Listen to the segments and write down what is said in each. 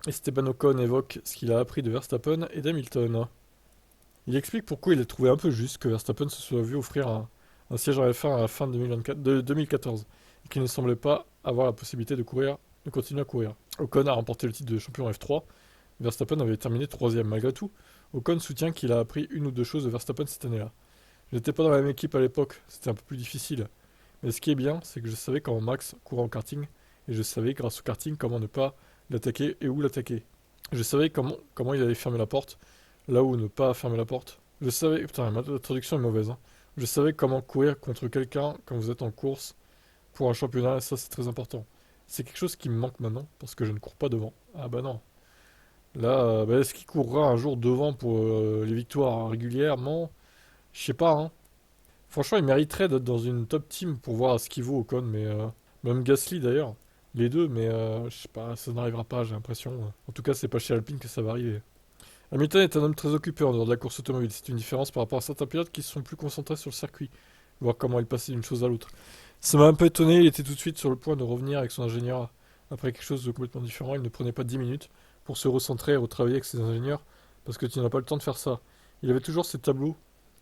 Esteban Ocon évoque ce qu'il a appris de Verstappen et d'Hamilton. Il explique pourquoi il a trouvé un peu juste que Verstappen se soit vu offrir un siège en F1 à la fin de 2014 et qu'il ne semblait pas avoir la possibilité de continuer à courir. Ocon a remporté le titre de champion F3. Verstappen avait terminé troisième. Malgré tout, Ocon soutient qu'il a appris une ou deux choses de Verstappen cette année-là. Je n'étais pas dans la même équipe à l'époque, c'était un peu plus difficile. Mais ce qui est bien, c'est que je savais comment Max courait en karting, et je savais grâce au karting comment ne pas l'attaquer et où l'attaquer. Je savais comment il allait fermer la porte, là où ne pas fermer la porte. Je savais... Putain, ma traduction est mauvaise. Hein. Je savais comment courir contre quelqu'un quand vous êtes en course pour un championnat, et ça c'est très important. C'est quelque chose qui me manque maintenant, parce que je ne cours pas devant. Ah bah non. Là, est-ce qu'il courra un jour devant pour les victoires régulièrement? Je sais pas, hein. Franchement, il mériterait d'être dans une top team pour voir à ce qu'il vaut Ocon, mais même Gasly d'ailleurs, les deux, mais je sais pas, ça n'arrivera pas, j'ai l'impression. En tout cas, c'est pas chez Alpine que ça va arriver. Hamilton est un homme très occupé en dehors de la course automobile. C'est une différence par rapport à certains pilotes qui sont plus concentrés sur le circuit, voir comment il passait d'une chose à l'autre. Ça m'a un peu étonné, il était tout de suite sur le point de revenir avec son ingénieur après quelque chose de complètement différent. Il ne prenait pas 10 minutes pour se recentrer et retravailler avec ses ingénieurs, parce que tu n'as pas le temps de faire ça. Il avait toujours ses tableaux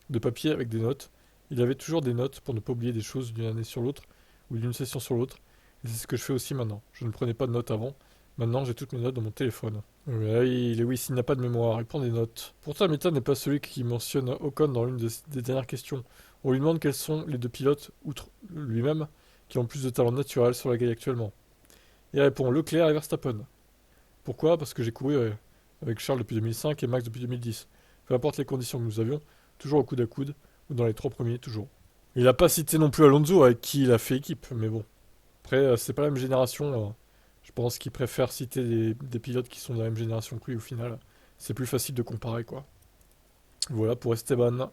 de papier avec des notes. Il avait toujours des notes pour ne pas oublier des choses d'une année sur l'autre ou d'une session sur l'autre. Et c'est ce que je fais aussi maintenant. Je ne prenais pas de notes avant. Maintenant, j'ai toutes mes notes dans mon téléphone. Oui, Lewis, il n'a pas de mémoire, il prend des notes. Pourtant, Hamilton n'est pas celui qui mentionne Ocon dans l'une des dernières questions. On lui demande quels sont les deux pilotes, outre lui-même, qui ont plus de talent naturel sur la grille actuellement. Il répond Leclerc et Verstappen. Pourquoi? Parce que j'ai couru avec Charles depuis 2005 et Max depuis 2010. Peu importe les conditions que nous avions, toujours au coude à coude, ou dans les trois premiers, toujours. Il n'a pas cité non plus Alonso avec qui il a fait équipe, mais bon. Après, c'est pas la même génération. Je pense qu'il préfère citer des pilotes qui sont de la même génération que lui au final. C'est plus facile de comparer, quoi. Voilà pour Esteban.